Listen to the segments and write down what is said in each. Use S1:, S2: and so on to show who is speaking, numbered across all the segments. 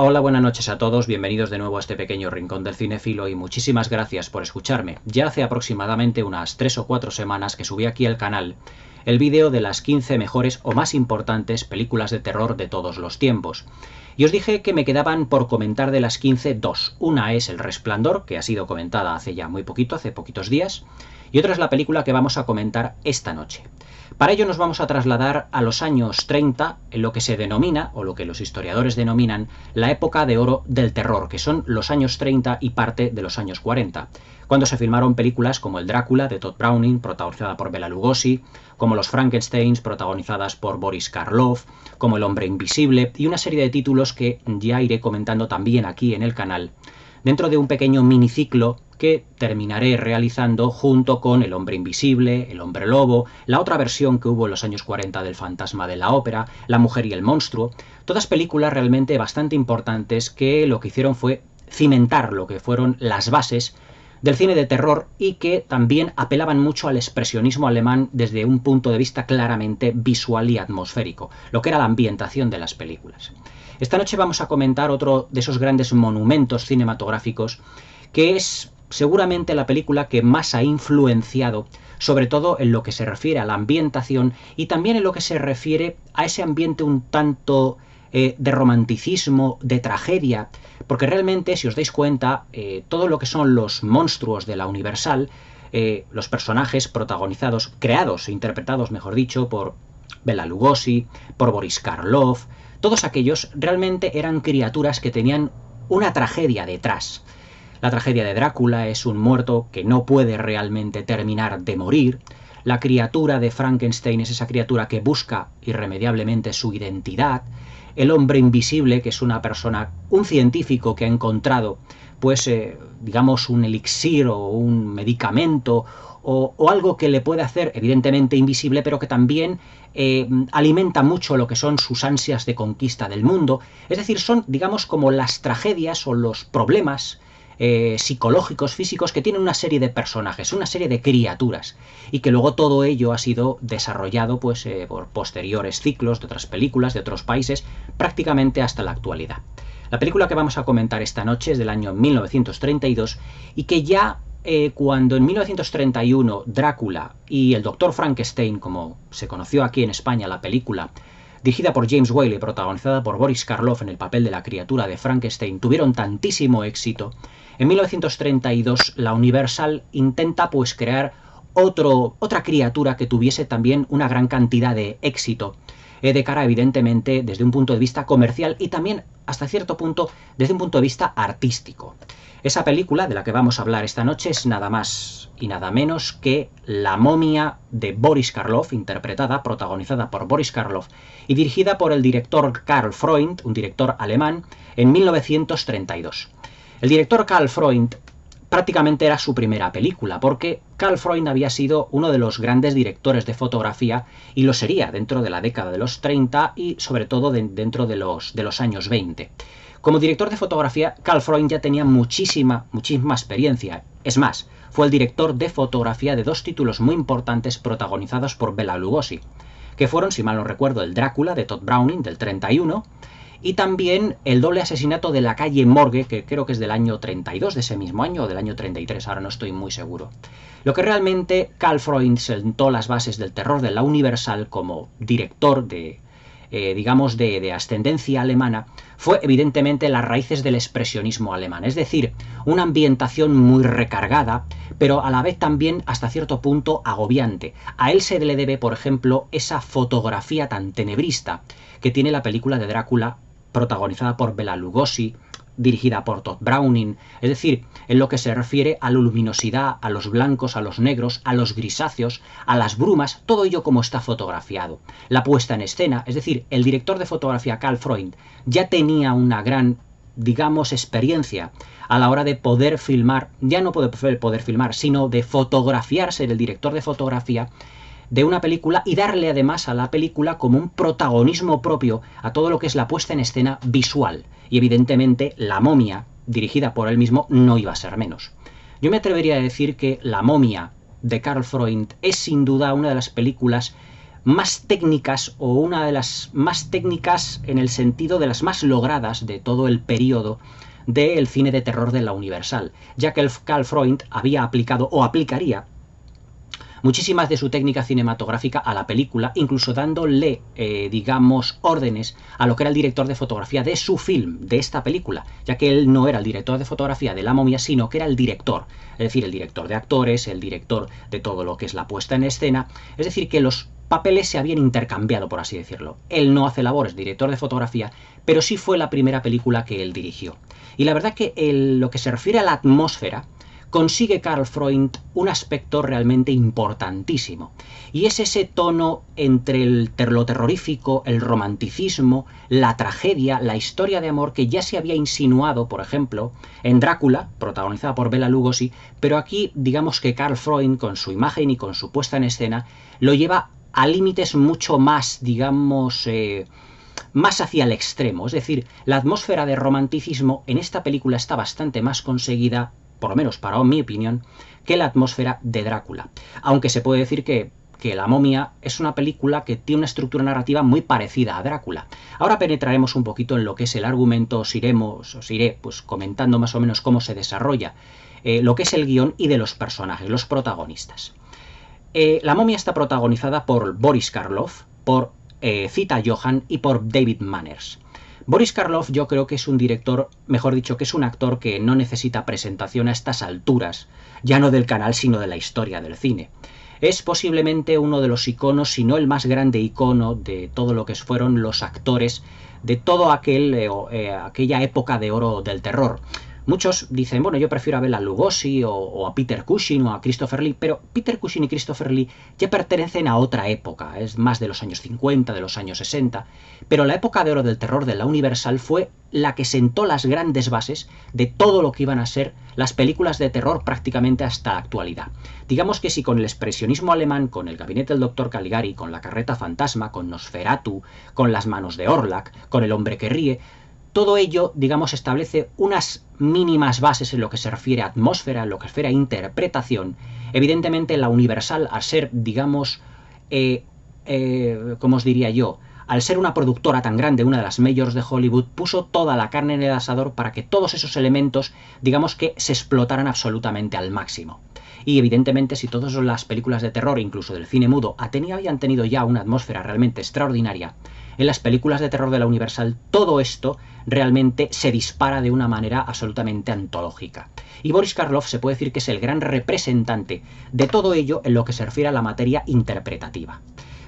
S1: Hola, buenas noches a todos, bienvenidos de nuevo a este pequeño rincón del cinéfilo y muchísimas gracias por escucharme. Ya hace aproximadamente unas 3 o 4 semanas que subí aquí al canal el vídeo de las 15 mejores o más importantes películas de terror de todos los tiempos. Y os dije que me quedaban por comentar de las 15 dos. Una es El Resplandor, que ha sido comentada hace ya muy poquito, hace poquitos días, y otra es la película que vamos a comentar esta noche. Para ello nos vamos a trasladar a los años 30, en lo que se denomina, o lo que los historiadores denominan, la época de oro del terror, que son los años 30 y parte de los años 40, cuando se filmaron películas como El Drácula, de Todd Browning, protagonizada por Bela Lugosi, como Los Frankensteins, protagonizadas por Boris Karloff, como El Hombre Invisible, y una serie de títulos que ya iré comentando también aquí en el canal, dentro de un pequeño miniciclo que terminaré realizando junto con El Hombre Invisible, El Hombre Lobo, la otra versión que hubo en los años 40 del Fantasma de la Ópera, La Mujer y el Monstruo, todas películas realmente bastante importantes que lo que hicieron fue cimentar lo que fueron las bases del cine de terror y que también apelaban mucho al expresionismo alemán desde un punto de vista claramente visual y atmosférico, lo que era la ambientación de las películas. Esta noche vamos a comentar otro de esos grandes monumentos cinematográficos que es seguramente la película que más ha influenciado, sobre todo en lo que se refiere a la ambientación y también en lo que se refiere a ese ambiente un tanto de romanticismo, de tragedia, porque realmente, si os dais cuenta, todo lo que son los monstruos de la Universal, los personajes protagonizados, creados e interpretados, mejor dicho, por Bela Lugosi, por Boris Karloff, todos aquellos realmente eran criaturas que tenían una tragedia detrás. La tragedia de Drácula es un muerto que no puede realmente terminar de morir. La criatura de Frankenstein es esa criatura que busca irremediablemente su identidad. El hombre invisible, que es una persona, un científico que ha encontrado, pues, digamos, un elixir o un medicamento o algo que le puede hacer evidentemente invisible, pero que también alimenta mucho lo que son sus ansias de conquista del mundo. Es decir, son, digamos, como las tragedias o los problemas psicológicos, físicos, que tienen una serie de personajes, una serie de criaturas, y que luego todo ello ha sido desarrollado pues, por posteriores ciclos de otras películas, de otros países, prácticamente hasta la actualidad. La película que vamos a comentar esta noche es del año 1932 y que ya cuando en 1931 Drácula y el Dr. Frankenstein, como se conoció aquí en España la película, dirigida por James Whale y protagonizada por Boris Karloff en el papel de la criatura de Frankenstein, tuvieron tantísimo éxito, en 1932 la Universal intenta pues crear otra criatura que tuviese también una gran cantidad de éxito, de cara evidentemente desde un punto de vista comercial y también hasta cierto punto desde un punto de vista artístico. Esa película de la que vamos a hablar esta noche es nada más y nada menos que La momia de Boris Karloff, protagonizada por Boris Karloff y dirigida por el director Karl Freund, un director alemán, en 1932. El director Karl Freund prácticamente era su primera película, porque Karl Freund había sido uno de los grandes directores de fotografía y lo sería dentro de la década de los 30 y sobre todo dentro de los años 20. Como director de fotografía, Karl Freund ya tenía muchísima experiencia. Es más, fue el director de fotografía de dos títulos muy importantes protagonizados por Bela Lugosi, que fueron, si mal no recuerdo, El Drácula de Todd Browning del 31 y también El doble asesinato de la calle Morgue, que creo que es del año 32 de ese mismo año o del año 33, ahora no estoy muy seguro. Lo que realmente Karl Freund sentó las bases del terror de la Universal como director digamos, de ascendencia alemana, fue evidentemente las raíces del expresionismo alemán, es decir, una ambientación muy recargada, pero a la vez también hasta cierto punto agobiante. A él se le debe, por ejemplo, esa fotografía tan tenebrista que tiene la película de Drácula, protagonizada por Bela Lugosi, dirigida por Todd Browning, es decir, en lo que se refiere a la luminosidad, a los blancos, a los negros, a los grisáceos, a las brumas, todo ello como está fotografiado. La puesta en escena, es decir, el director de fotografía Karl Freund ya tenía una gran, digamos, experiencia a la hora de poder filmar, ya no poder filmar, sino de fotografiarse el director de fotografía de una película y darle además a la película como un protagonismo propio a todo lo que es la puesta en escena visual. Y evidentemente La momia, dirigida por él mismo, no iba a ser menos. Yo me atrevería a decir que La momia de Karl Freund es sin duda una de las películas más técnicas, o una de las más técnicas en el sentido de las más logradas de todo el periodo del cine de terror de la Universal, ya que el Karl Freund había aplicado o aplicaría muchísimas de su técnica cinematográfica a la película, incluso dándole, digamos, órdenes a lo que era el director de fotografía de su film, de esta película, ya que él no era el director de fotografía de La momia, sino que era el director, es decir, el director de actores, el director de todo lo que es la puesta en escena, es decir, que los papeles se habían intercambiado, por así decirlo. Él no hace labores de director de fotografía, pero sí fue la primera película que él dirigió. Y la verdad que lo que se refiere a la atmósfera, consigue Karl Freund un aspecto realmente importantísimo, y es ese tono entre lo terrorífico, el romanticismo, la tragedia, la historia de amor que ya se había insinuado, por ejemplo, en Drácula, protagonizada por Bela Lugosi, pero aquí digamos que Karl Freund, con su imagen y con su puesta en escena, lo lleva a límites mucho más, digamos, más hacia el extremo. Es decir, la atmósfera de romanticismo en esta película está bastante más conseguida, por lo menos para mi opinión, que la atmósfera de Drácula. Aunque se puede decir que La momia es una película que tiene una estructura narrativa muy parecida a Drácula. Ahora penetraremos un poquito en lo que es el argumento, os iré pues comentando más o menos cómo se desarrolla lo que es el guión y de los personajes, los protagonistas. La momia está protagonizada por Boris Karloff, por Zita Johann y por David Manners. Boris Karloff yo creo que es un director, mejor dicho, que es un actor que no necesita presentación a estas alturas, ya no del canal, sino de la historia del cine. Es posiblemente uno de los iconos, si no el más grande icono de todo lo que fueron los actores de todo aquella época de oro del terror. Muchos dicen, bueno, yo prefiero a Bela Lugosi o a Peter Cushing o a Christopher Lee, pero Peter Cushing y Christopher Lee ya pertenecen a otra época, es más de los años 50, de los años 60, pero la época de oro del terror de la Universal fue la que sentó las grandes bases de todo lo que iban a ser las películas de terror prácticamente hasta la actualidad. Digamos que si con el expresionismo alemán, con el gabinete del Dr. Caligari, con la carreta fantasma, con Nosferatu, con las manos de Orlak, con el hombre que ríe, todo ello, digamos, establece unas mínimas bases en lo que se refiere a atmósfera, en lo que se refiere a interpretación. Evidentemente, la Universal, al ser, digamos, ¿cómo os diría yo? Al ser una productora tan grande, una de las majors de Hollywood, puso toda la carne en el asador para que todos esos elementos, digamos que se explotaran absolutamente al máximo. Y evidentemente, si todas las películas de terror, incluso del cine mudo, habían tenido ya una atmósfera realmente extraordinaria, en las películas de terror de la Universal todo esto realmente se dispara de una manera absolutamente antológica. Y Boris Karloff se puede decir que es el gran representante de todo ello en lo que se refiere a la materia interpretativa.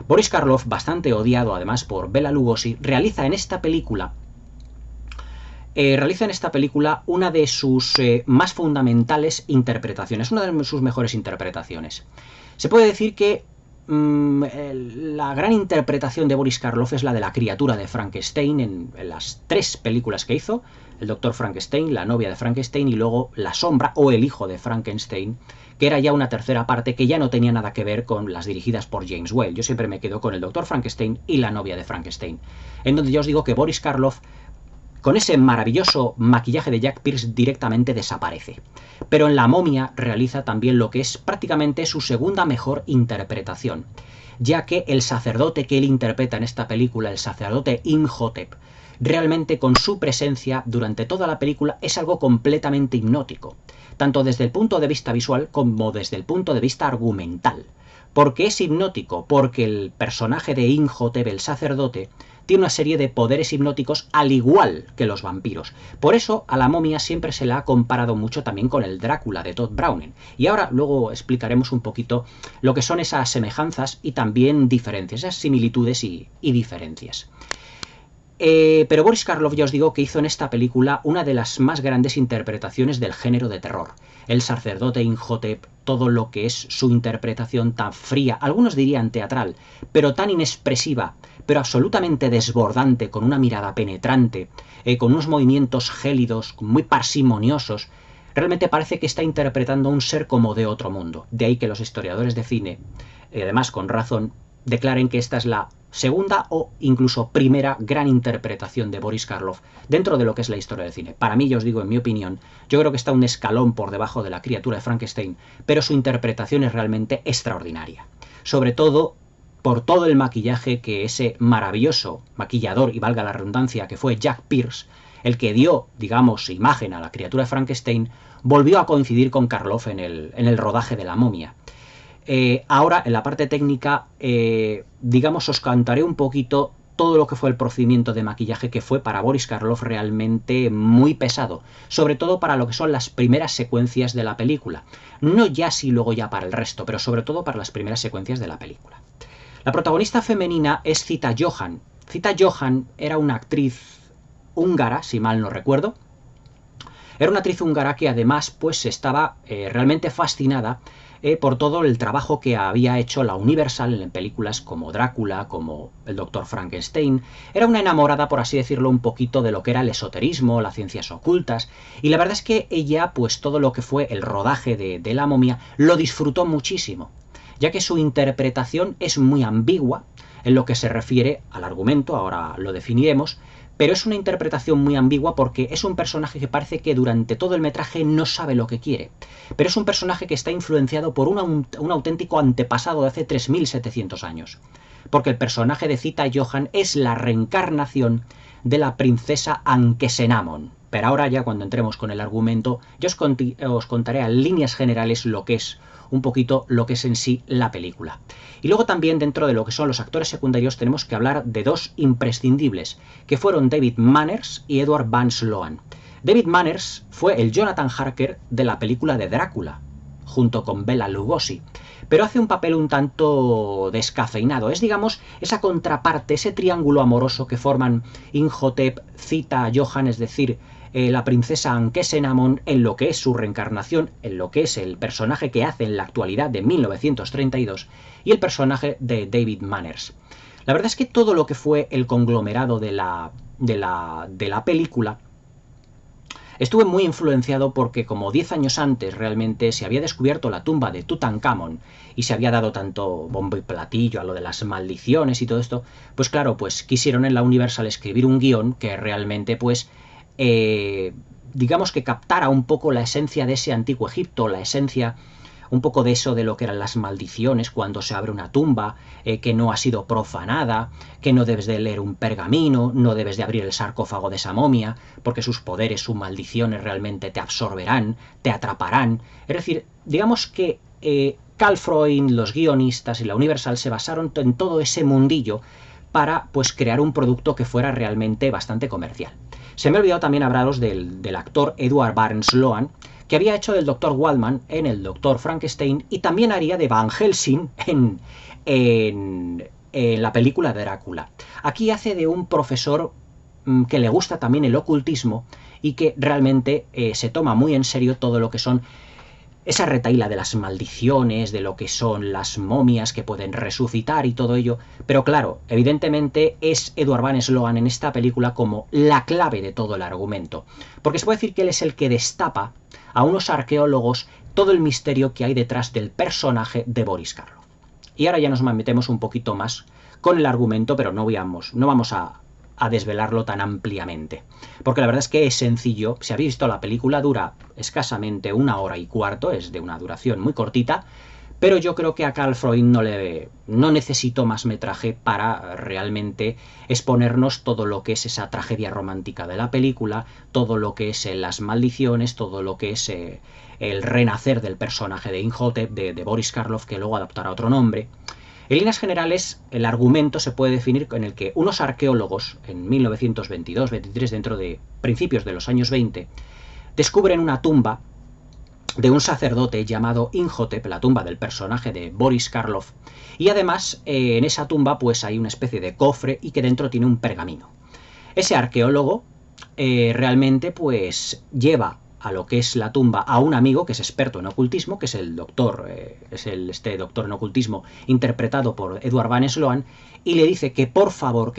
S1: Boris Karloff, bastante odiado además por Bela Lugosi, realiza en esta película una de sus más fundamentales interpretaciones, una de sus mejores interpretaciones. Se puede decir que la gran interpretación de Boris Karloff es la de la criatura de Frankenstein en las 3 películas que hizo, el Dr. Frankenstein, la novia de Frankenstein y luego La sombra o el hijo de Frankenstein, que era ya una tercera parte que ya no tenía nada que ver con las dirigidas por James Whale. Yo siempre me quedo con el Dr. Frankenstein y la novia de Frankenstein, en donde yo os digo que Boris Karloff, con ese maravilloso maquillaje de Jack Pierce, directamente desaparece. Pero en La momia realiza también lo que es prácticamente su segunda mejor interpretación, ya que el sacerdote que él interpreta en esta película, el sacerdote Imhotep, realmente con su presencia durante toda la película es algo completamente hipnótico, tanto desde el punto de vista visual como desde el punto de vista argumental. Porque es hipnótico, porque el personaje de Imhotep, el sacerdote, tiene una serie de poderes hipnóticos al igual que los vampiros. Por eso a La momia siempre se la ha comparado mucho también con el Drácula de Todd Browning. Y ahora luego explicaremos un poquito lo que son esas semejanzas y también diferencias, esas similitudes y diferencias. Pero Boris Karloff, ya os digo, que hizo en esta película una de las más grandes interpretaciones del género de terror. El sacerdote Imhotep, todo lo que es su interpretación tan fría, algunos dirían teatral, pero tan inexpresiva, pero absolutamente desbordante, con una mirada penetrante, con unos movimientos gélidos, muy parsimoniosos. Realmente parece que está interpretando a un ser como de otro mundo. De ahí que los historiadores de cine, además con razón, declaren que esta es la segunda o incluso primera gran interpretación de Boris Karloff dentro de lo que es la historia del cine. Para mí, yo os digo, en mi opinión, yo creo que está un escalón por debajo de la criatura de Frankenstein, pero su interpretación es realmente extraordinaria. Sobre todo por todo el maquillaje que ese maravilloso maquillador, y valga la redundancia, que fue Jack Pierce, el que dio, digamos, imagen a la criatura de Frankenstein, volvió a coincidir con Karloff en el rodaje de La momia. Ahora, en la parte técnica, digamos, os contaré un poquito todo lo que fue el procedimiento de maquillaje, que fue para Boris Karloff realmente muy pesado, sobre todo para lo que son las primeras secuencias de la película. No ya si luego ya para el resto, pero sobre todo para las primeras secuencias de la película. La protagonista femenina es Zita Johann. Zita Johann era una actriz húngara, si mal no recuerdo. Era una actriz húngara que además pues estaba realmente fascinada por todo el trabajo que había hecho la Universal en películas como Drácula, como el Dr. Frankenstein. Era una enamorada, por así decirlo, un poquito de lo que era el esoterismo, las ciencias ocultas, y la verdad es que ella, pues todo lo que fue el rodaje de La momia, lo disfrutó muchísimo, ya que su interpretación es muy ambigua en lo que se refiere al argumento, ahora lo definiremos, pero es una interpretación muy ambigua porque es un personaje que parece que durante todo el metraje no sabe lo que quiere. Pero es un personaje que está influenciado por un auténtico antepasado de hace 3700 años. Porque el personaje de Zita Johann es la reencarnación de la princesa Anke-Senamon. Pero ahora ya cuando entremos con el argumento, yo os contaré a líneas generales lo que es un poquito lo que es en sí la película. Y luego también dentro de lo que son los actores secundarios tenemos que hablar de dos imprescindibles, que fueron David Manners y Edward Van Sloan. David Manners fue el Jonathan Harker de la película de Drácula, junto con Bela Lugosi, pero hace un papel un tanto descafeinado. Es, digamos, esa contraparte, ese triángulo amoroso que forman Imhotep, Zita Johann, es decir, la princesa Anke-Senamon, en lo que es su reencarnación, en lo que es el personaje que hace en la actualidad de 1932, y el personaje de David Manners. La verdad es que todo lo que fue el conglomerado de la película estuve muy influenciado porque como 10 años antes realmente se había descubierto la tumba de Tutankamón y se había dado tanto bombo y platillo a lo de las maldiciones y todo esto, pues claro, pues quisieron en la Universal escribir un guión que realmente pues digamos que captara un poco la esencia de ese antiguo Egipto, la esencia un poco de eso de lo que eran las maldiciones cuando se abre una tumba, que no ha sido profanada, que no debes de leer un pergamino, no debes de abrir el sarcófago de esa momia, porque sus poderes, sus maldiciones realmente te absorberán, te atraparán. Es decir, digamos que Karl Freund, los guionistas y la Universal se basaron en todo ese mundillo para pues crear un producto que fuera realmente bastante comercial. Se me ha olvidado también hablaros del actor Edward Van Sloan, que había hecho del Dr. Waldman en el Dr. Frankenstein y también haría de Van Helsing en la película de Drácula. Aquí hace de un profesor que le gusta también el ocultismo y que realmente se toma muy en serio todo lo que son esa retahíla de las maldiciones, de lo que son las momias que pueden resucitar y todo ello. Pero claro, evidentemente es Edward Van Sloan en esta película como la clave de todo el argumento. Porque se puede decir que él es el que destapa a unos arqueólogos todo el misterio que hay detrás del personaje de Boris Karloff. Y ahora ya nos metemos un poquito más con el argumento, pero no vamos a desvelarlo tan ampliamente. Porque la verdad es que es sencillo. Si habéis visto la película, dura escasamente 1 hora y cuarto, es de una duración muy cortita, pero yo creo que a Karl Freund no necesitó más metraje para realmente exponernos todo lo que es esa tragedia romántica de la película, todo lo que es las maldiciones, todo lo que es el renacer del personaje de Imhotep, de Boris Karloff, que luego adaptará otro nombre. En líneas generales, el argumento se puede definir en el que unos arqueólogos, en 1922-23, dentro de principios de los años 20, descubren una tumba de un sacerdote llamado Imhotep, la tumba del personaje de Boris Karloff, y además en esa tumba pues hay una especie de cofre y que dentro tiene un pergamino. Ese arqueólogo realmente pues lleva a lo que es la tumba a un amigo que es experto en ocultismo, que es el doctor, este doctor en ocultismo interpretado por Edward Van Sloan, y le dice que por favor,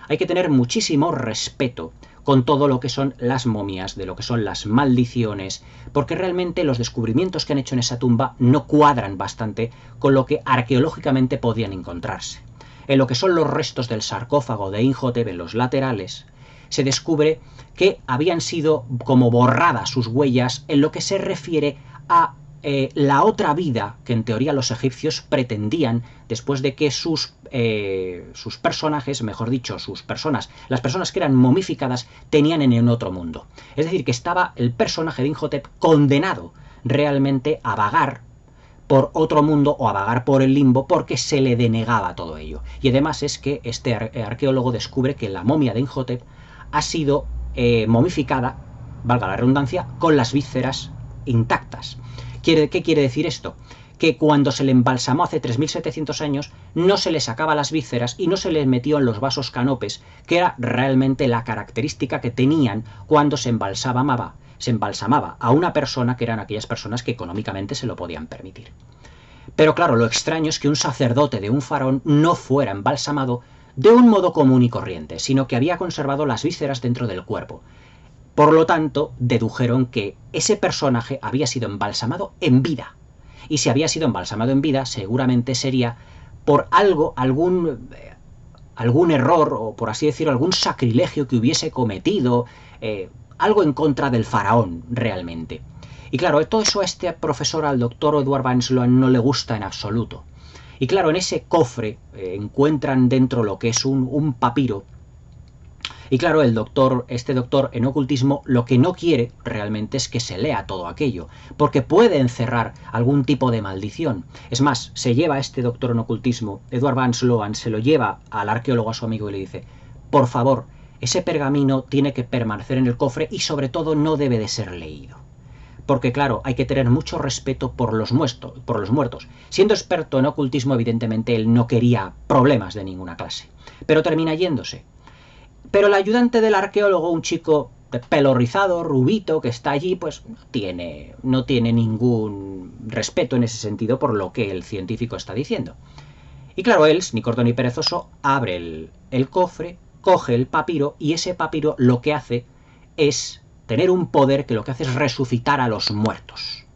S1: hay que tener muchísimo respeto con todo lo que son las momias, de lo que son las maldiciones, porque realmente los descubrimientos que han hecho en esa tumba no cuadran bastante con lo que arqueológicamente podían encontrarse. En lo que son los restos del sarcófago de Imhotep en los laterales, se descubre que habían sido como borradas sus huellas en lo que se refiere a la otra vida que en teoría los egipcios pretendían después de que sus personajes, mejor dicho, las personas que eran momificadas, tenían en el otro mundo. Es decir, que estaba el personaje de Imhotep condenado realmente a vagar por otro mundo o a vagar por el limbo porque se le denegaba todo ello. Y además es que este arqueólogo descubre que la momia de Imhotep ha sido momificada, valga la redundancia, con las vísceras intactas. ¿Qué quiere decir esto? Que cuando se le embalsamó hace 3700 años no se le sacaba las vísceras y no se les metió en los vasos canopes, que era realmente la característica que tenían cuando se embalsamaba a una persona, que eran aquellas personas que económicamente se lo podían permitir. Pero claro, lo extraño es que un sacerdote de un faraón no fuera embalsamado de un modo común y corriente, sino que había conservado las vísceras dentro del cuerpo. Por lo tanto, dedujeron que ese personaje había sido embalsamado en vida. Y si había sido embalsamado en vida, seguramente sería por algún error, o por así decirlo, algún sacrilegio que hubiese cometido, algo en contra del faraón, realmente. Y claro, todo eso a este profesor, al doctor Edward Van Sloan, no le gusta en absoluto. Y claro, en ese cofre encuentran dentro lo que es un papiro. Y claro, este doctor en ocultismo lo que no quiere realmente es que se lea todo aquello, porque puede encerrar algún tipo de maldición. Es más, se lleva a este doctor en ocultismo, Edward Van Sloan, se lo lleva al arqueólogo, a su amigo, y le dice: por favor, ese pergamino tiene que permanecer en el cofre y sobre todo no debe de ser leído. Porque claro, hay que tener mucho respeto por los muertos. Siendo experto en ocultismo, evidentemente él no quería problemas de ninguna clase, pero termina yéndose. Pero el ayudante del arqueólogo, un chico de pelo rizado, rubito, que está allí, pues no tiene ningún respeto en ese sentido por lo que el científico está diciendo. Y claro, él, ni corto ni perezoso, abre el cofre, coge el papiro, y ese papiro lo que hace es tener un poder que lo que hace es resucitar a los muertos.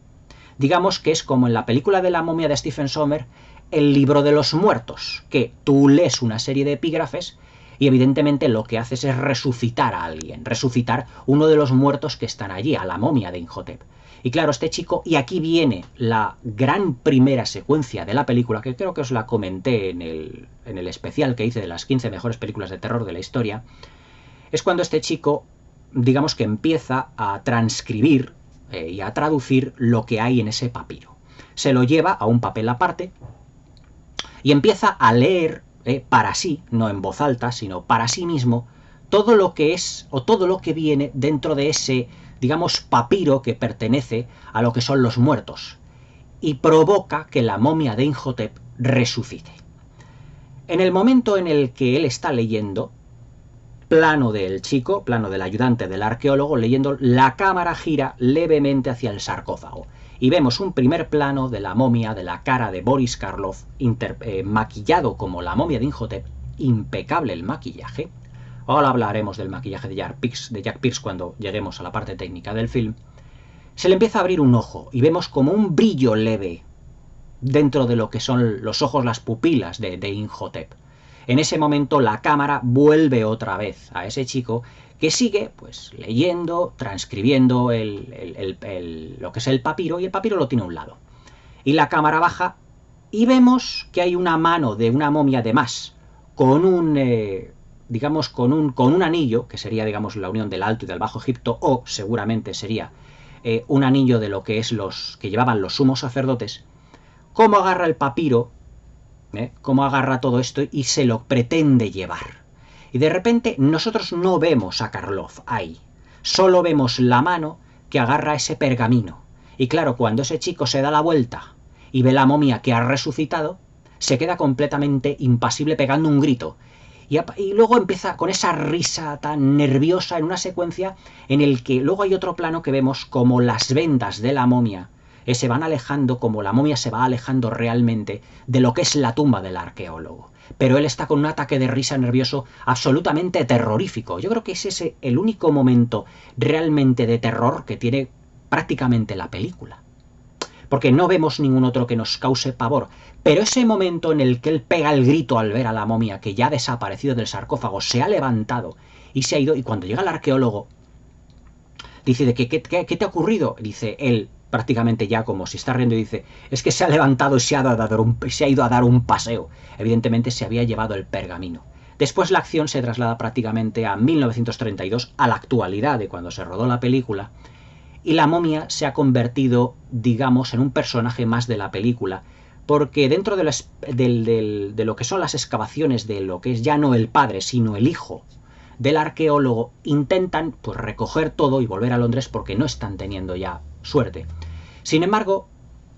S1: Digamos que es como en la película de la momia de Stephen Sommer, el libro de los muertos, que tú lees una serie de epígrafes y evidentemente lo que haces es resucitar a alguien, resucitar uno de los muertos que están allí, a la momia de Imhotep. Y claro, este chico, y aquí viene la gran primera secuencia de la película, que creo que os la comenté en el especial que hice de las 15 mejores películas de terror de la historia, es cuando este chico, digamos que empieza a transcribir y a traducir lo que hay en ese papiro. Se lo lleva a un papel aparte y empieza a leer para sí, no en voz alta, sino para sí mismo, todo lo que es o todo lo que viene dentro de ese, digamos, papiro que pertenece a lo que son los muertos, y provoca que la momia de Imhotep resucite. En el momento en el que él está leyendo, plano del chico, plano del ayudante del arqueólogo leyendo, la cámara gira levemente hacia el sarcófago. Y vemos un primer plano de la momia, de la cara de Boris Karloff, maquillado como la momia de Imhotep, impecable el maquillaje. Ahora hablaremos del maquillaje de Jack Pierce cuando lleguemos a la parte técnica del film. Se le empieza a abrir un ojo y vemos como un brillo leve dentro de lo que son los ojos, las pupilas de Imhotep. En ese momento la cámara vuelve otra vez a ese chico que sigue pues leyendo, transcribiendo lo que es el papiro, y el papiro lo tiene a un lado. Y la cámara baja y vemos que hay una mano de una momia de más con un anillo, que sería, digamos, la unión del Alto y del Bajo Egipto, o seguramente sería un anillo de lo que es los que llevaban los sumos sacerdotes. Cómo agarra el papiro, cómo agarra todo esto y se lo pretende llevar. Y de repente nosotros no vemos a Karloff ahí, solo vemos la mano que agarra ese pergamino. Y claro, cuando ese chico se da la vuelta y ve la momia que ha resucitado, se queda completamente impasible pegando un grito. Y luego empieza con esa risa tan nerviosa en una secuencia en el que luego hay otro plano que vemos como las vendas de la momia se van alejando, como la momia se va alejando realmente de lo que es la tumba del arqueólogo. Pero él está con un ataque de risa nervioso absolutamente terrorífico. Yo creo que ese es el único momento realmente de terror que tiene prácticamente la película. Porque no vemos ningún otro que nos cause pavor. Pero ese momento en el que él pega el grito al ver a la momia que ya ha desaparecido del sarcófago, se ha levantado y se ha ido, y cuando llega el arqueólogo dice: ¿qué te ha ocurrido? Dice él: prácticamente ya como si está riendo y dice, es que se ha levantado y se ha ido a dar un paseo. Evidentemente se había llevado el pergamino. Después la acción se traslada prácticamente a 1932, a la actualidad de cuando se rodó la película, y la momia se ha convertido, digamos, en un personaje más de la película, porque dentro de lo que son las excavaciones de lo que es ya no el padre, sino el hijo del arqueólogo, intentan pues recoger todo y volver a Londres porque no están teniendo ya suerte. Sin embargo,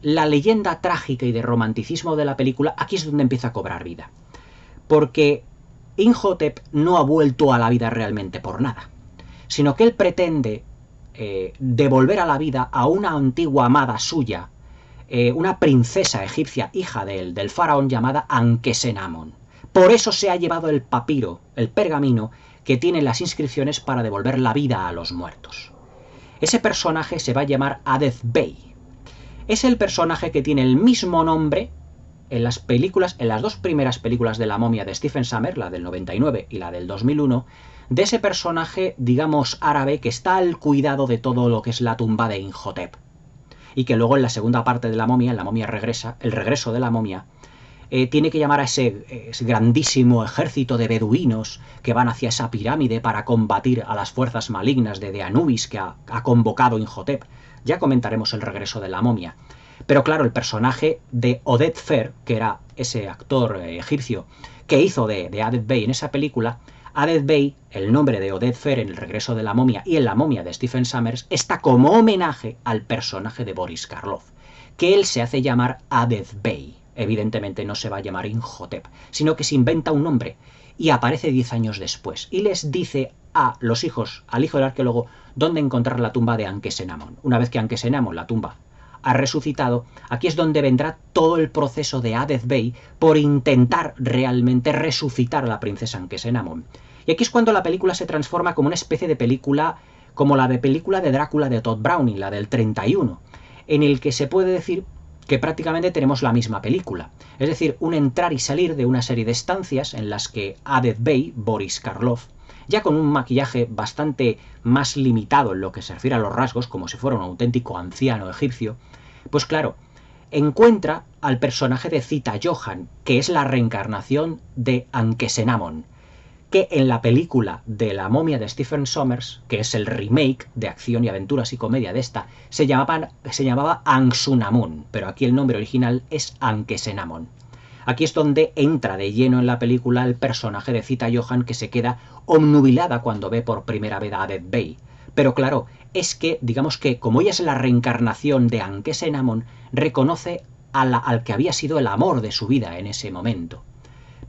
S1: la leyenda trágica y de romanticismo de la película aquí es donde empieza a cobrar vida, porque Imhotep no ha vuelto a la vida realmente por nada, sino que él pretende devolver a la vida a una antigua amada suya, una princesa egipcia, hija del faraón, llamada Ankesenamon. Por eso se ha llevado el papiro, el pergamino, que tiene las inscripciones para devolver la vida a los muertos. Ese personaje se va a llamar Adeth Bey. Es el personaje que tiene el mismo nombre en las películas, en las dos primeras películas de la momia de Stephen Sommers, la del 99 y la del 2001, de ese personaje, digamos, árabe que está al cuidado de todo lo que es la tumba de Imhotep. Y que luego en la segunda parte de la momia regresa, el regreso de la momia, tiene que llamar a ese grandísimo ejército de beduinos que van hacia esa pirámide para combatir a las fuerzas malignas de Anubis que ha convocado Imhotep. Ya comentaremos el regreso de la momia. Pero claro, el personaje de Oded Fehr, que era ese actor egipcio que hizo de Adeth Bey en esa película, Adeth Bey, el nombre de Oded Fehr en el regreso de la momia y en la momia de Stephen Sommers, está como homenaje al personaje de Boris Karloff, que él se hace llamar Adeth Bey. Evidentemente no se va a llamar Imhotep, sino que se inventa un nombre y aparece 10 años después y les dice a los hijos, al hijo del arqueólogo, dónde encontrar la tumba de Ankesenamon. Una vez que Ankesenamon, la tumba, ha resucitado, aquí es donde vendrá todo el proceso de Adeth Bey por intentar realmente resucitar a la princesa Ankesenamon. Y aquí es cuando la película se transforma como una especie de película, como la de película de Drácula de Todd Browning, la del 31, en el que se puede decir que prácticamente tenemos la misma película. Es decir, un entrar y salir de una serie de estancias en las que Adeth Bey, Boris Karloff, ya con un maquillaje bastante más limitado en lo que se refiere a los rasgos, como si fuera un auténtico anciano egipcio, pues claro, encuentra al personaje de Zita Johann, que es la reencarnación de Ankesenamon, que en la película de la momia de Stephen Sommers, que es el remake de acción y aventuras y comedia de esta, se llamaba Anxunamun, pero aquí el nombre original es Ankesenamon. Aquí es donde entra de lleno en la película el personaje de Zita Johann, que se queda obnubilada cuando ve por primera vez a Adeth Bey. Pero claro, es que, digamos que como ella es la reencarnación de Ankesenamon, reconoce al que había sido el amor de su vida en ese momento.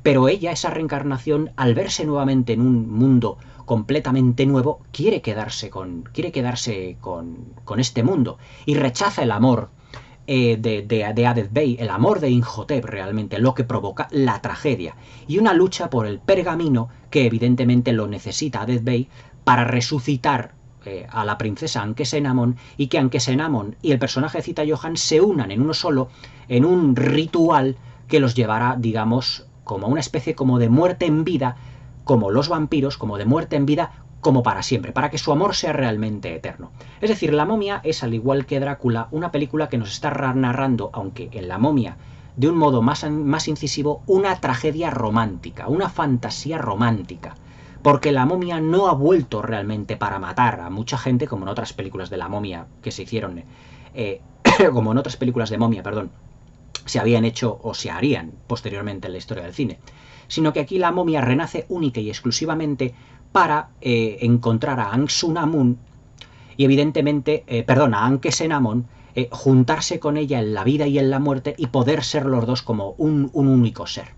S1: Pero ella, esa reencarnación, al verse nuevamente en un mundo completamente nuevo, quiere quedarse con este mundo y rechaza el amor de Adeth Bey, el amor de Imhotep realmente, lo que provoca la tragedia y una lucha por el pergamino que evidentemente lo necesita Adeth Bey para resucitar a la princesa Ankesenamon y que Ankesenamon y el personaje de Zita Johann se unan en uno solo en un ritual que los llevará, digamos, como una especie como de muerte en vida, como los vampiros, como de muerte en vida, como para siempre, para que su amor sea realmente eterno. Es decir, La momia es, al igual que Drácula, una película que nos está narrando, aunque en La momia de un modo más incisivo, una tragedia romántica, una fantasía romántica, porque La momia no ha vuelto realmente para matar a mucha gente, como en otras películas de La momia que se hicieron, como en otras películas de momia, perdón, se habían hecho o se harían posteriormente en la historia del cine, sino que aquí la momia renace única y exclusivamente para encontrar a Anxunamun y evidentemente, a Ankesenamon, juntarse con ella en la vida y en la muerte y poder ser los dos como un único ser.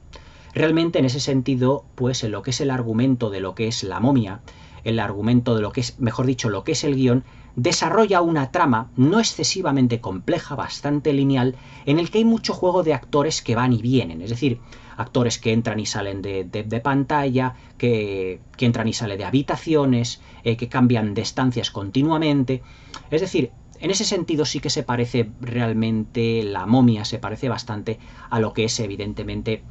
S1: Realmente en ese sentido, pues en lo que es el argumento de lo que es la momia, el argumento de lo que es, mejor dicho, lo que es el guión, desarrolla una trama no excesivamente compleja, bastante lineal, en el que hay mucho juego de actores que van y vienen, es decir, actores que entran y salen de pantalla, que entran y salen de habitaciones, que cambian de estancias continuamente, es decir, en ese sentido sí que se parece realmente, La momia se parece bastante a lo que es evidentemente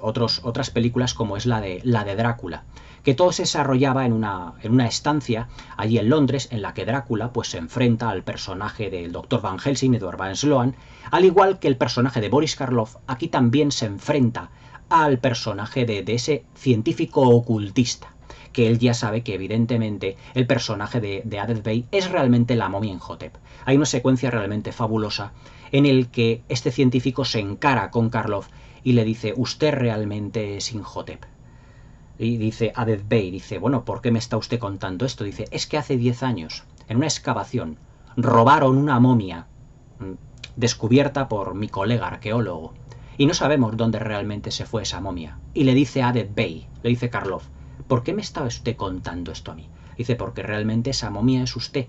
S1: otras películas como es la de Drácula, que todo se desarrollaba en una estancia allí en Londres, en la que Drácula pues se enfrenta al personaje del Dr. Van Helsing, Edward Van Sloan, al igual que el personaje de Boris Karloff aquí también se enfrenta al personaje de ese científico ocultista, que él ya sabe que evidentemente el personaje de Adeth Bey es realmente la momia Imhotep. Hay una secuencia realmente fabulosa en el que este científico se encara con Karloff y le dice: usted realmente es Imhotep. Y dice Adeth Bey, dice: bueno, ¿por qué me está usted contando esto? Dice: es que hace 10 años, en una excavación, robaron una momia descubierta por mi colega arqueólogo, y no sabemos dónde realmente se fue esa momia. Y le dice Adeth Bey, le dice Karloff: ¿por qué me está usted contando esto a mí? Dice: porque realmente esa momia es usted.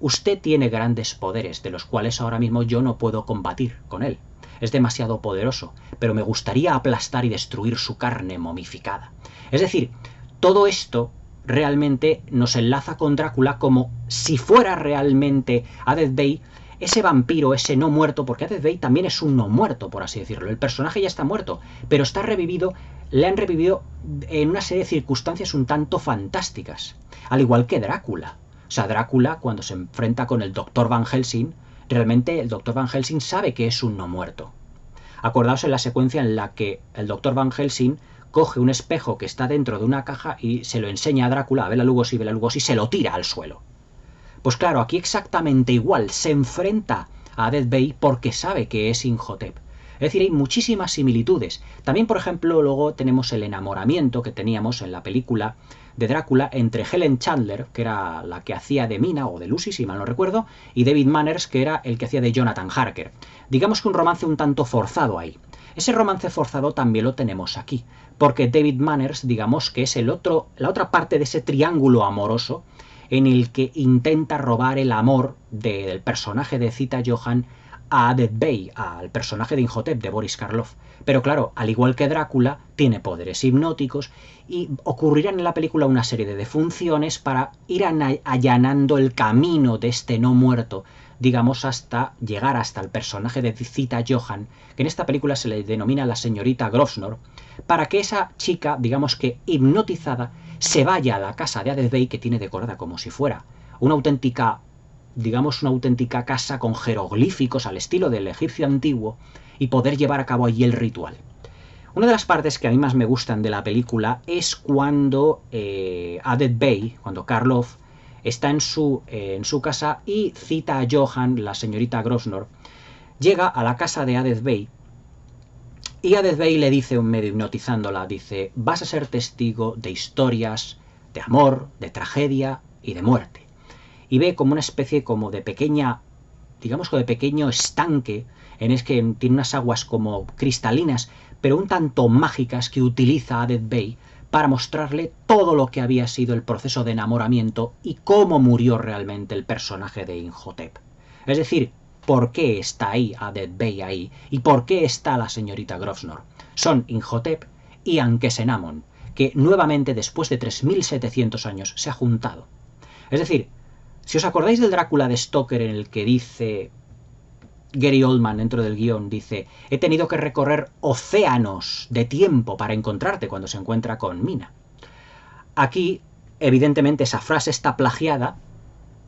S1: Usted tiene grandes poderes, de los cuales ahora mismo yo no puedo combatir con él. Es demasiado poderoso, pero me gustaría aplastar y destruir su carne momificada. Es decir, todo esto realmente nos enlaza con Drácula como si fuera realmente Adeth Bey ese vampiro, ese no muerto, porque Adeth Bey también es un no muerto, por así decirlo. El personaje ya está muerto, pero está revivido, le han revivido en una serie de circunstancias un tanto fantásticas, al igual que Drácula. O sea, Drácula, cuando se enfrenta con el Dr. Van Helsing, realmente el Dr. Van Helsing sabe que es un no muerto. Acordaos en la secuencia en la que el Dr. Van Helsing coge un espejo que está dentro de una caja y se lo enseña a Drácula, a Bela Lugosi, y se lo tira al suelo. Pues claro, aquí exactamente igual, se enfrenta a Adeth Bey porque sabe que es Imhotep. Es decir, hay muchísimas similitudes. También, por ejemplo, luego tenemos el enamoramiento que teníamos en la película de Drácula entre Helen Chandler, que era la que hacía de Mina, o de Lucy, si mal no recuerdo, y David Manners, que era el que hacía de Jonathan Harker. Digamos que un romance un tanto forzado ahí. Ese romance forzado también lo tenemos aquí, porque David Manners, digamos que es la otra parte de ese triángulo amoroso en el que intenta robar el amor del personaje de Zita Johann a Adeth Bey, al personaje de Imhotep, de Boris Karloff. Pero claro, al igual que Drácula, tiene poderes hipnóticos y ocurrirán en la película una serie de defunciones para ir allanando el camino de este no muerto, digamos, hasta llegar hasta el personaje de Zita Johann, que en esta película se le denomina la señorita Grosvenor, para que esa chica, digamos que hipnotizada, se vaya a la casa de Adeth Bey, que tiene decorada como si fuera una auténtica, digamos, una auténtica casa con jeroglíficos al estilo del egipcio antiguo, y poder llevar a cabo allí el ritual. Una de las partes que a mí más me gustan de la película es cuando Adeth Bey, cuando Karloff está en su casa y Zita Johann, la señorita Grosvenor, llega a la casa de Adeth Bey y Adeth Bey le dice, un medio hipnotizándola, dice: vas a ser testigo de historias de amor, de tragedia y de muerte. Y ve como una especie como de pequeña, digamos que de pequeño estanque, es que tiene unas aguas como cristalinas, pero un tanto mágicas, que utiliza Adeth Bey para mostrarle todo lo que había sido el proceso de enamoramiento y cómo murió realmente el personaje de Imhotep. Es decir, ¿por qué está ahí Adeth Bey ahí? ¿Y por qué está la señorita Grosvenor? Son Imhotep y Ankesenamon, que nuevamente después de 3700 años se ha juntado. Es decir, si os acordáis del Drácula de Stoker, en el que dice Gary Oldman dentro del guión, dice: he tenido que recorrer océanos de tiempo para encontrarte, cuando se encuentra con Mina. Aquí, evidentemente, esa frase está plagiada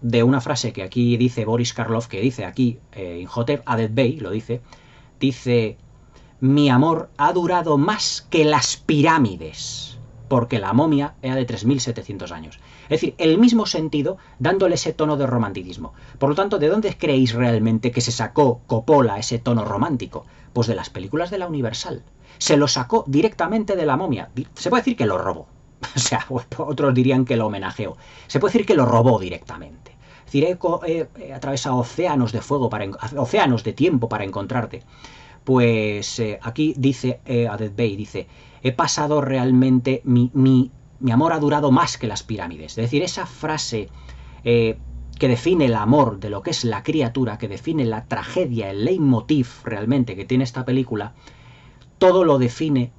S1: de una frase que aquí dice Boris Karloff, que dice aquí Imhotep, Adeth Bey lo dice: mi amor ha durado más que las pirámides, porque la momia era de 3700 años. Es decir, el mismo sentido, dándole ese tono de romanticismo. Por lo tanto, ¿de dónde creéis realmente que se sacó Coppola ese tono romántico? Pues de las películas de la Universal. Se lo sacó directamente de la momia. Se puede decir que lo robó. O sea, otros dirían que lo homenajeó. Se puede decir que lo robó directamente. Es decir, he atravesado océanos de fuego, océanos de tiempo para encontrarte. Pues aquí dice Adeth Bey, dice: he pasado realmente, mi amor ha durado más que las pirámides. Es decir, esa frase que define el amor de lo que es la criatura, que define la tragedia, el leitmotiv realmente que tiene esta película, todo lo define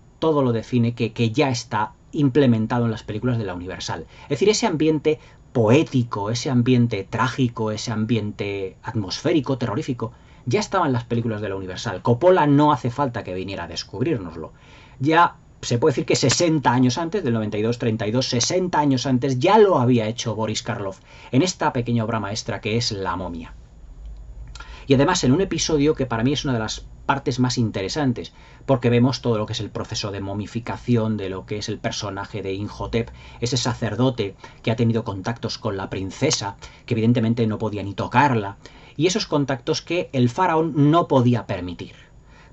S1: que ya está implementado en las películas de la Universal. Es decir, ese ambiente poético, ese ambiente trágico, ese ambiente atmosférico, terrorífico, ya estaba en las películas de la Universal. Coppola no hace falta que viniera a descubrírnoslo. Ya se puede decir que 60 años antes, del 92-32, 60 años antes, ya lo había hecho Boris Karloff en esta pequeña obra maestra que es La momia. Y además en un episodio que para mí es una de las partes más interesantes, porque vemos todo lo que es el proceso de momificación de lo que es el personaje de Imhotep, ese sacerdote que ha tenido contactos con la princesa, que evidentemente no podía ni tocarla, y esos contactos que el faraón no podía permitir.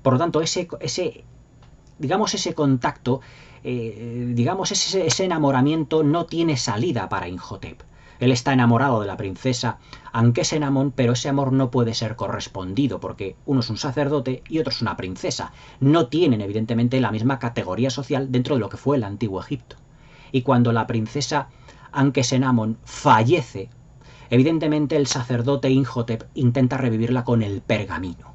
S1: Por lo tanto, ese contacto, ese enamoramiento no tiene salida para Imhotep. Él está enamorado de la princesa Anck-se-Amon, pero ese amor no puede ser correspondido porque uno es un sacerdote y otro es una princesa. No tienen, evidentemente, la misma categoría social dentro de lo que fue el antiguo Egipto. Y cuando la princesa Anck-se-Amon fallece, evidentemente el sacerdote Imhotep intenta revivirla con el pergamino.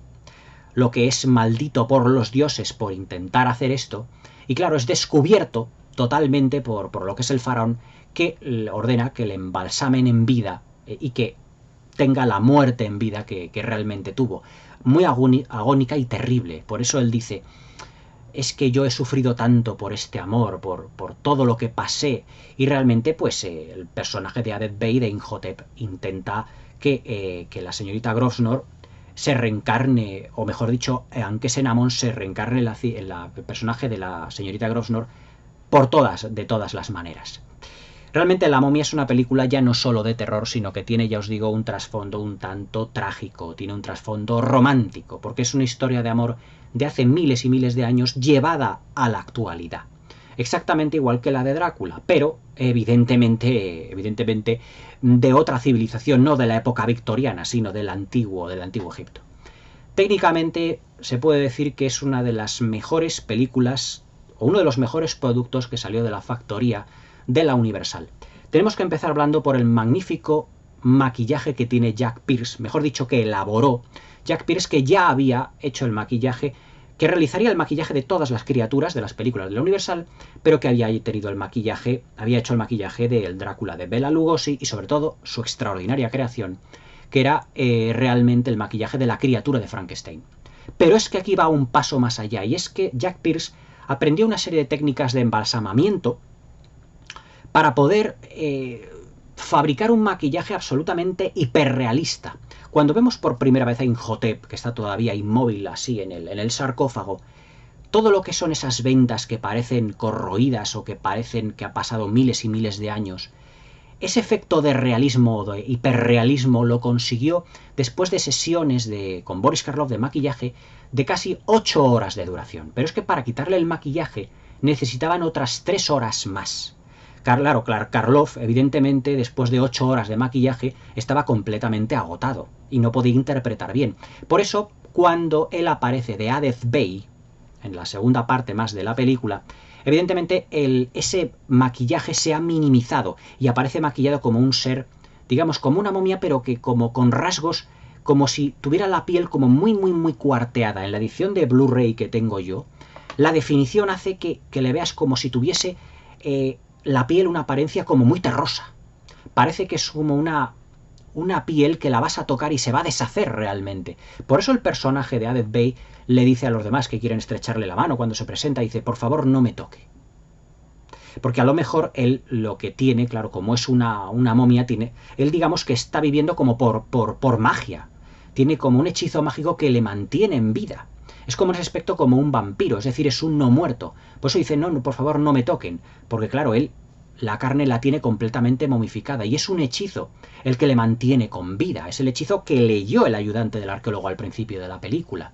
S1: Lo que es maldito por los dioses por intentar hacer esto, y claro, es descubierto totalmente por lo que es el faraón, que ordena que le embalsamen en vida y que tenga la muerte en vida que realmente tuvo. Muy agónica y terrible. Por eso él dice, es que yo he sufrido tanto por este amor, por todo lo que pasé. Y realmente, pues, el personaje de Adet Bey, de Imhotep, intenta que la señorita Grosvenor se reencarne, o mejor dicho, Anck-se-Amon se reencarne en el personaje de la señorita Grosvenor de todas las maneras. Realmente La momia es una película ya no solo de terror, sino que tiene, ya os digo, un trasfondo un tanto trágico, tiene un trasfondo romántico, porque es una historia de amor de hace miles y miles de años llevada a la actualidad. Exactamente igual que la de Drácula, pero evidentemente de otra civilización, no de la época victoriana, sino del antiguo Egipto. Técnicamente se puede decir que es una de las mejores películas, o uno de los mejores productos que salió de la factoría de la Universal. Tenemos que empezar hablando por el magnífico maquillaje que tiene Jack Pierce, mejor dicho, que elaboró Jack Pierce, que ya había hecho el maquillaje, que realizaría el maquillaje de todas las criaturas de las películas de la Universal, pero que había hecho el maquillaje del Drácula de Bela Lugosi y sobre todo su extraordinaria creación, que era realmente el maquillaje de la criatura de Frankenstein. Pero es que aquí va un paso más allá, y es que Jack Pierce aprendió una serie de técnicas de embalsamamiento para poder fabricar un maquillaje absolutamente hiperrealista. Cuando vemos por primera vez a Imhotep, que está todavía inmóvil así en el sarcófago, todo lo que son esas vendas que parecen corroídas o que parecen que ha pasado miles y miles de años, ese efecto de realismo o de hiperrealismo lo consiguió después de sesiones con Boris Karloff de maquillaje de casi 8 horas de duración. Pero es que para quitarle el maquillaje necesitaban otras 3 horas más. Claro, Karloff, evidentemente, después de 8 horas de maquillaje, estaba completamente agotado y no podía interpretar bien. Por eso, cuando él aparece de Adet Bey, en la segunda parte más de la película, evidentemente ese maquillaje se ha minimizado y aparece maquillado como un ser, digamos, como una momia, pero que como con rasgos, como si tuviera la piel como muy, muy, muy cuarteada. En la edición de Blu-ray que tengo yo, la definición hace que le veas como si tuviese la piel una apariencia como muy terrosa. Parece que es como una piel que la vas a tocar y se va a deshacer realmente. Por eso el personaje de Adet Bey le dice a los demás que quieren estrecharle la mano cuando se presenta, dice, por favor no me toque. Porque a lo mejor él lo que tiene, claro, como es una momia, él digamos que está viviendo como por magia. Tiene como un hechizo mágico que le mantiene en vida. Es como en ese aspecto como un vampiro, es decir, es un no muerto. Por eso dice, no, por favor no me toquen. Porque claro, él la carne la tiene completamente momificada y es un hechizo el que le mantiene con vida. Es el hechizo que leyó el ayudante del arqueólogo al principio de la película.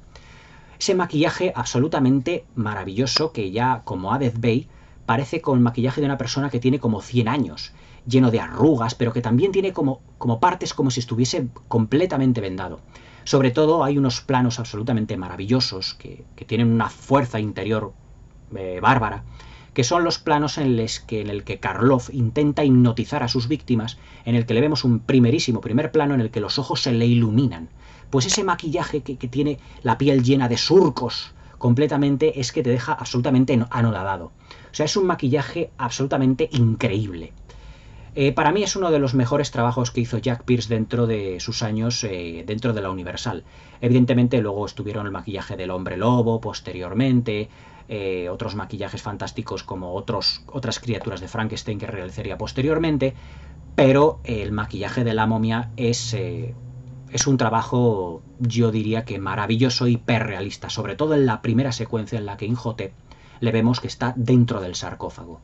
S1: Ese maquillaje absolutamente maravilloso que ya, como Adet Bey, parece con el maquillaje de una persona que tiene como 100 años, lleno de arrugas, pero que también tiene como partes como si estuviese completamente vendado. Sobre todo hay unos planos absolutamente maravillosos que tienen una fuerza interior bárbara, que son los planos en el que Karloff intenta hipnotizar a sus víctimas, en el que le vemos un primer plano en el que los ojos se le iluminan. Pues ese maquillaje que tiene la piel llena de surcos completamente es que te deja absolutamente anodadado. O sea, es un maquillaje absolutamente increíble. Para mí es uno de los mejores trabajos que hizo Jack Pierce dentro de sus años dentro de la Universal. Evidentemente luego estuvieron el maquillaje del Hombre Lobo posteriormente, otros maquillajes fantásticos como otras criaturas de Frankenstein que realizaría posteriormente, pero el maquillaje de la momia es un trabajo, yo diría que maravilloso y hiperrealista, sobre todo en la primera secuencia en la que Imhotep le vemos que está dentro del sarcófago.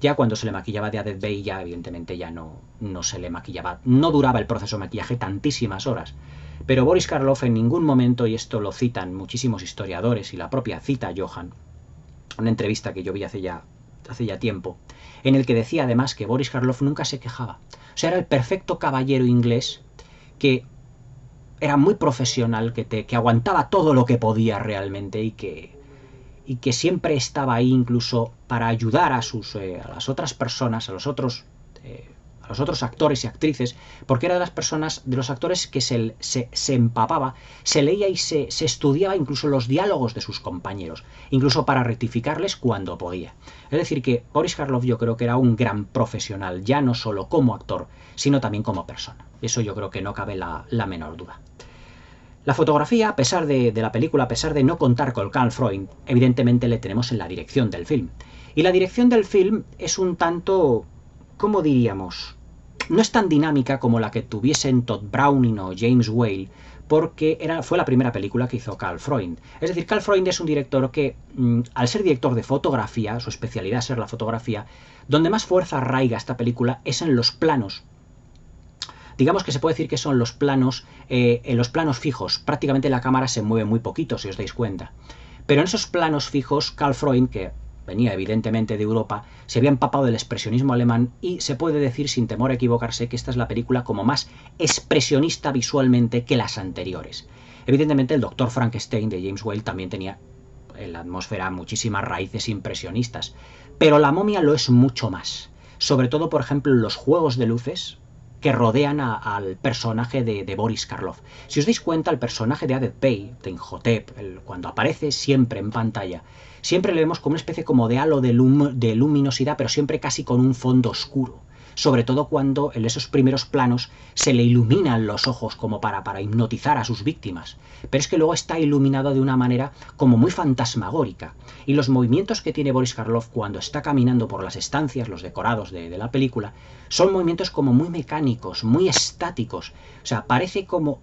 S1: Ya cuando se le maquillaba de Adeth Bey, ya evidentemente ya no se le maquillaba, no duraba el proceso de maquillaje tantísimas horas. Pero Boris Karloff en ningún momento, y esto lo citan muchísimos historiadores y la propia cita Johan, una entrevista que yo vi hace ya tiempo, en el que decía además que Boris Karloff nunca se quejaba. O sea, era el perfecto caballero inglés que era muy profesional, que aguantaba todo lo que podía realmente y que siempre estaba ahí incluso para ayudar a las otras personas, a los otros actores y actrices, porque era de los actores que se empapaba, se leía y se estudiaba incluso los diálogos de sus compañeros, incluso para rectificarles cuando podía. Es decir, que Boris Karloff yo creo que era un gran profesional, ya no solo como actor, sino también como persona. Eso yo creo que no cabe la menor duda. La fotografía, a pesar de la película, a pesar de no contar con Karl Freund, evidentemente le tenemos en la dirección del film. Y la dirección del film es un tanto, ¿cómo diríamos? No es tan dinámica como la que tuviesen Todd Browning o James Whale, porque fue la primera película que hizo Karl Freund. Es decir, Karl Freund es un director que, al ser director de fotografía, su especialidad es ser la fotografía, donde más fuerza arraiga esta película es en los planos. Digamos que se puede decir que son los planos, en los planos fijos. Prácticamente la cámara se mueve muy poquito, si os dais cuenta. Pero en esos planos fijos, Karl Freund, que venía evidentemente de Europa, se había empapado del expresionismo alemán y se puede decir sin temor a equivocarse que esta es la película como más expresionista visualmente que las anteriores. Evidentemente el Doctor Frankenstein de James Whale también tenía en la atmósfera muchísimas raíces impresionistas, pero La momia lo es mucho más. Sobre todo, por ejemplo, los juegos de luces que rodean al personaje de Boris Karloff. Si os dais cuenta, el personaje de Adeth Bey, de Imhotep, cuando aparece siempre en pantalla, siempre le vemos como una especie como de halo de luminosidad, pero siempre casi con un fondo oscuro. Sobre todo cuando en esos primeros planos se le iluminan los ojos como para hipnotizar a sus víctimas. Pero es que luego está iluminado de una manera como muy fantasmagórica. Y los movimientos que tiene Boris Karloff cuando está caminando por las estancias, los decorados de la película, son movimientos como muy mecánicos, muy estáticos. O sea, parece como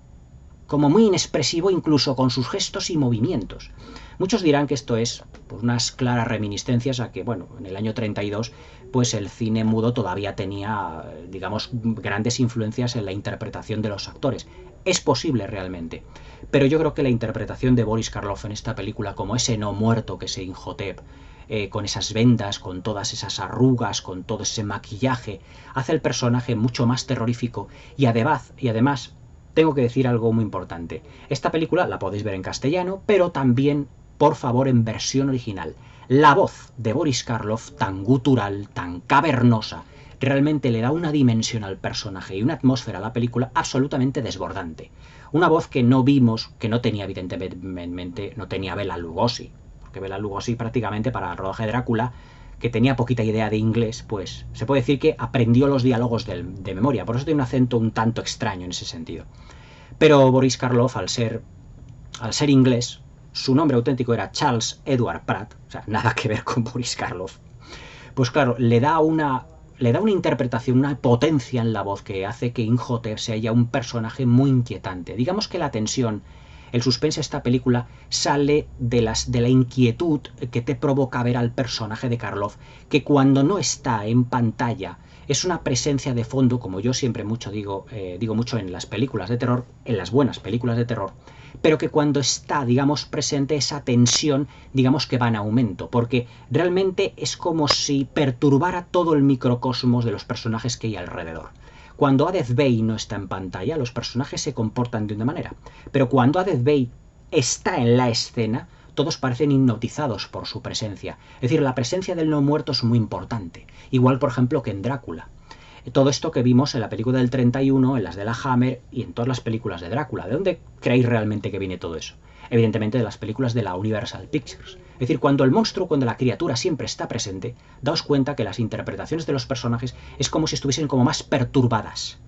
S1: muy inexpresivo incluso con sus gestos y movimientos. Muchos dirán que esto es pues, unas claras reminiscencias a que, bueno, en el año 32, pues el cine mudo todavía tenía, digamos, grandes influencias en la interpretación de los actores. Es posible realmente, pero yo creo que la interpretación de Boris Karloff en esta película como ese no muerto que es Imhotep, con esas vendas, con todas esas arrugas, con todo ese maquillaje, hace el personaje mucho más terrorífico y además tengo que decir algo muy importante. Esta película la podéis ver en castellano, pero también, por favor, en versión original. La voz de Boris Karloff, tan gutural, tan cavernosa, realmente le da una dimensión al personaje y una atmósfera a la película absolutamente desbordante. Una voz que no vimos, que no tenía evidentemente, no tenía Bela Lugosi, porque Bela Lugosi prácticamente para el rodaje de Drácula, que tenía poquita idea de inglés, pues se puede decir que aprendió los diálogos de memoria, por eso tiene un acento un tanto extraño en ese sentido. Pero Boris Karloff, al ser inglés, su nombre auténtico era Charles Edward Pratt, o sea, nada que ver con Boris Karloff, pues claro, le da una interpretación, una potencia en la voz que hace que Imhotep sea un personaje muy inquietante. Digamos que la tensión, el suspense de esta película sale de la inquietud que te provoca ver al personaje de Karloff, que cuando no está en pantalla es una presencia de fondo, como yo siempre digo mucho en las películas de terror, en las buenas películas de terror, pero que cuando está, digamos, presente esa tensión, digamos que va en aumento, porque realmente es como si perturbara todo el microcosmos de los personajes que hay alrededor. Cuando Adeth Bey no está en pantalla, los personajes se comportan de una manera, pero cuando Adeth Bey está en la escena, todos parecen hipnotizados por su presencia. Es decir, la presencia del no muerto es muy importante, igual por ejemplo que en Drácula. Todo esto que vimos en la película del 31, en las de la Hammer y en todas las películas de Drácula. ¿De dónde creéis realmente que viene todo eso? Evidentemente de las películas de la Universal Pictures. Es decir, cuando el monstruo, cuando la criatura siempre está presente, daos cuenta que las interpretaciones de los personajes es como si estuviesen como más perturbadas.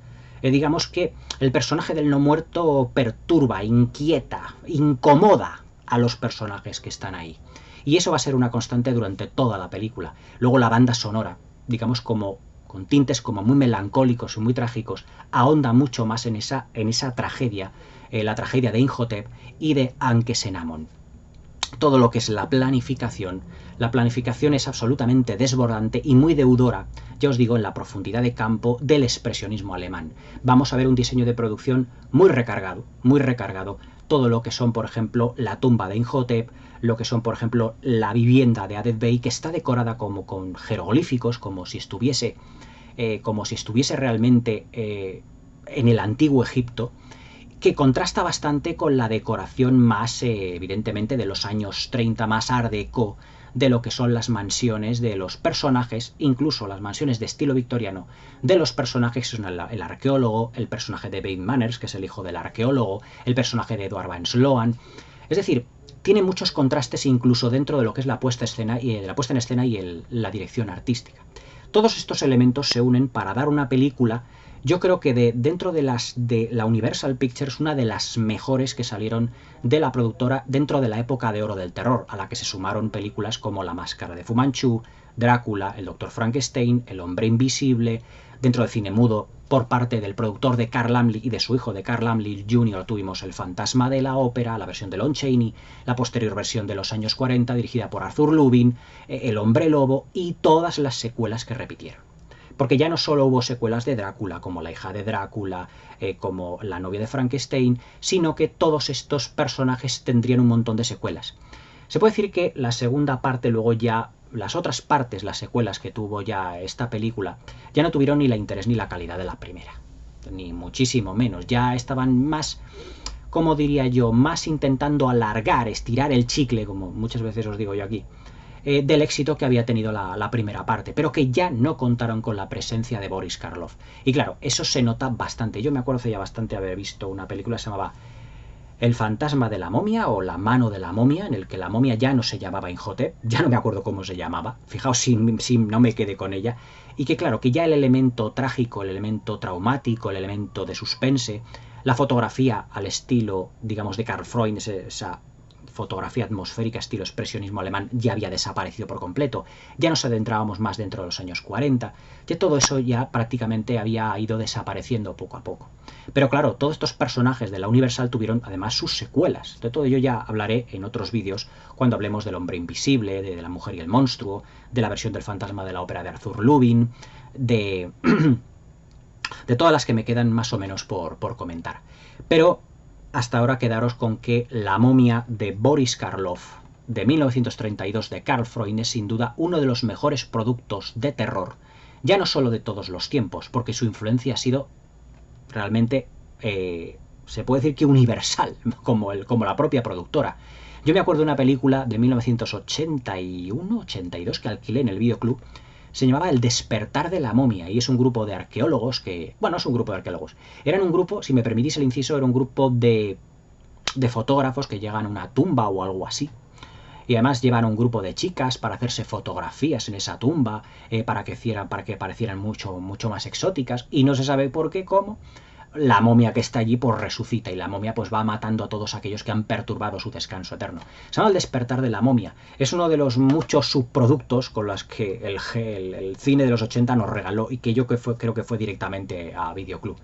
S1: Digamos que el personaje del no muerto perturba, inquieta, incomoda a los personajes que están ahí. Y eso va a ser una constante durante toda la película. Luego la banda sonora, digamos como con tintes como muy melancólicos y muy trágicos, ahonda mucho más en esa tragedia, la tragedia de Imhotep y de Anke-Senamon. Todo lo que es la planificación es absolutamente desbordante y muy deudora, ya os digo, en la profundidad de campo del expresionismo alemán. Vamos a ver un diseño de producción muy recargado, todo lo que son, por ejemplo, la tumba de Imhotep, lo que son, por ejemplo, la vivienda de Adet Bey, que está decorada como con jeroglíficos, como si estuviese realmente en el antiguo Egipto, que contrasta bastante con la decoración más, evidentemente, de los años 30, más art déco, de lo que son las mansiones de los personajes, incluso las mansiones de estilo victoriano, de los personajes que son el arqueólogo, el personaje de Bate Manners, que es el hijo del arqueólogo, el personaje de Edward Van Sloan. Es decir, tiene muchos contrastes incluso dentro de lo que es la puesta en escena y la dirección artística. Todos estos elementos se unen para dar una película, yo creo que dentro de la Universal Pictures, una de las mejores que salieron de la productora dentro de la época de oro del terror, a la que se sumaron películas como La Máscara de Fu Manchu, Drácula, El Doctor Frankenstein, El Hombre Invisible. Dentro del cine mudo, por parte del productor de Carl Laemmle y de su hijo de Carl Laemmle Jr., tuvimos El Fantasma de la Ópera, la versión de Lon Chaney, la posterior versión de los años 40 dirigida por Arthur Lubin, El Hombre Lobo y todas las secuelas que repitieron. Porque ya no solo hubo secuelas de Drácula, como La hija de Drácula, como La novia de Frankenstein, sino que todos estos personajes tendrían un montón de secuelas. Se puede decir que la segunda parte, luego ya las otras partes, las secuelas que tuvo ya esta película, ya no tuvieron ni la interés ni la calidad de la primera, ni muchísimo menos. Ya estaban más, como diría yo, más intentando alargar, estirar el chicle, como muchas veces os digo yo aquí, del éxito que había tenido la primera parte, pero que ya no contaron con la presencia de Boris Karloff. Y claro, eso se nota bastante. Yo me acuerdo ya bastante haber visto una película que se llamaba El fantasma de la momia o La mano de la momia, en el que la momia ya no se llamaba Imhotep, ya no me acuerdo cómo se llamaba, fijaos si no me quedé con ella, y que claro, que ya el elemento trágico, el elemento traumático, el elemento de suspense, la fotografía al estilo, digamos, de Karl Freund, esa fotografía atmosférica estilo expresionismo alemán, ya había desaparecido por completo, ya nos adentrábamos más dentro de los años 40, ya todo eso ya prácticamente había ido desapareciendo poco a poco. Pero claro, todos estos personajes de la Universal tuvieron además sus secuelas. De todo ello ya hablaré en otros vídeos cuando hablemos del Hombre Invisible, de La Mujer y el Monstruo, de la versión del Fantasma de la Ópera de Arthur Lubin, de todas las que me quedan más o menos por comentar. Pero hasta ahora quedaros con que La momia de Boris Karloff de 1932 de Karl Freund es sin duda uno de los mejores productos de terror, ya no solo de todos los tiempos, porque su influencia ha sido realmente, se puede decir que universal, como la propia productora. Yo me acuerdo de una película de 1981-82 que alquilé en el videoclub, se llamaba El despertar de la momia, y es un grupo de arqueólogos que... Bueno, es un grupo de arqueólogos. Eran un grupo, si me permitís el inciso, era un grupo de fotógrafos que llegan a una tumba o algo así. Y además llevan un grupo de chicas para hacerse fotografías en esa tumba, para que parecieran mucho más exóticas. Y no se sabe por qué, cómo. La momia que está allí pues resucita y la momia pues va matando a todos aquellos que han perturbado su descanso eterno. Se llama El despertar de la momia. Es uno de los muchos subproductos con los que el cine de los 80 nos regaló y que yo creo que fue directamente a Videoclub.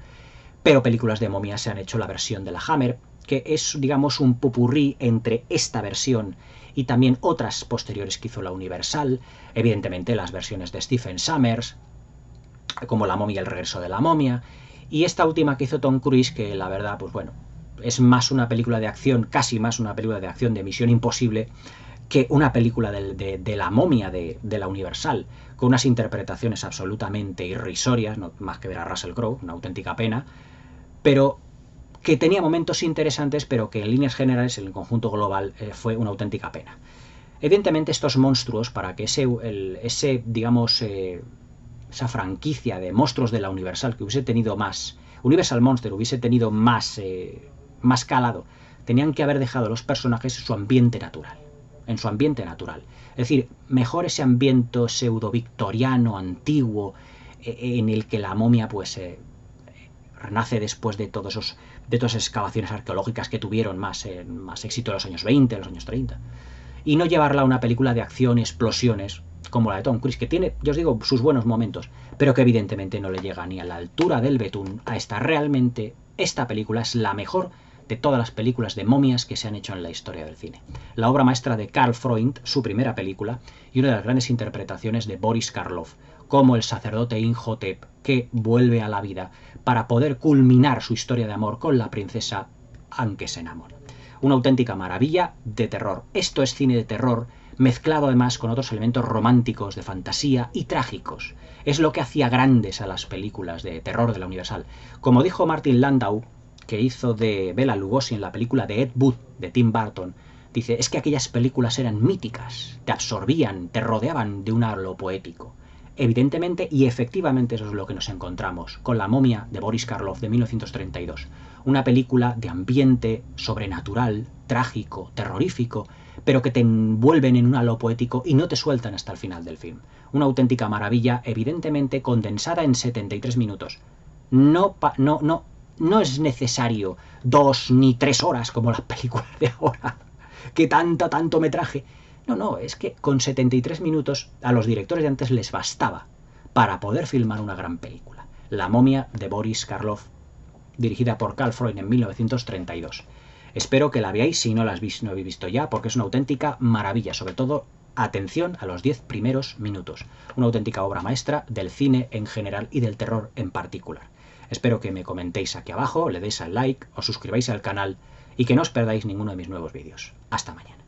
S1: Pero películas de momia se han hecho, la versión de la Hammer, que es, digamos, un popurrí entre esta versión y también otras posteriores que hizo la Universal, evidentemente las versiones de Stephen Sommers, como La momia y el regreso de la momia, y esta última que hizo Tom Cruise, que la verdad, pues bueno, es más una película de acción, casi más una película de acción de Misión Imposible, que una película de la momia de la Universal, con unas interpretaciones absolutamente irrisorias, no más que ver a Russell Crowe, una auténtica pena, pero que tenía momentos interesantes, pero que en líneas generales, en el conjunto global, fue una auténtica pena. Evidentemente estos monstruos, para que ese digamos, esa franquicia de monstruos de la Universal, que hubiese tenido más, Universal Monster hubiese tenido más calado, tenían que haber dejado a los personajes en su ambiente natural. Es decir, mejor ese ambiente pseudo-victoriano, antiguo, en el que la momia pues renace después de todas esas excavaciones arqueológicas que tuvieron más éxito en los años 20, en los años 30. y no llevarla a una película de acción y explosiones como la de Tom Cruise, que tiene, yo os digo, sus buenos momentos, pero que evidentemente no le llega ni a la altura del betún a esta. Realmente, esta película es la mejor de todas las películas de momias que se han hecho en la historia del cine. La obra maestra de Karl Freund, su primera película, y una de las grandes interpretaciones de Boris Karloff, como el sacerdote Imhotep, que vuelve a la vida para poder culminar su historia de amor con la princesa Anke-Senamon. Una auténtica maravilla de terror. Esto es cine de terror, mezclado además con otros elementos románticos, de fantasía y trágicos. Es lo que hacía grandes a las películas de terror de la Universal. Como dijo Martin Landau, que hizo de Bela Lugosi en la película de Ed Wood de Tim Burton, dice, es que aquellas películas eran míticas, te absorbían, te rodeaban de un halo poético. Evidentemente y efectivamente eso es lo que nos encontramos con La momia de Boris Karloff de 1932. Una película de ambiente sobrenatural, trágico, terrorífico, pero que te envuelven en un halo poético y no te sueltan hasta el final del film. Una auténtica maravilla, evidentemente condensada en 73 minutos. No es necesario 2 ni 3 horas como las películas de ahora, que tanto metraje. No, es que con 73 minutos a los directores de antes les bastaba para poder filmar una gran película. La momia de Boris Karloff, dirigida por Karl Freund en 1932. Espero que la veáis si no la habéis visto ya, porque es una auténtica maravilla, sobre todo atención a los 10 primeros minutos. Una auténtica obra maestra del cine en general y del terror en particular. Espero que me comentéis aquí abajo, le deis al like, os suscribáis al canal y que no os perdáis ninguno de mis nuevos vídeos. Hasta mañana.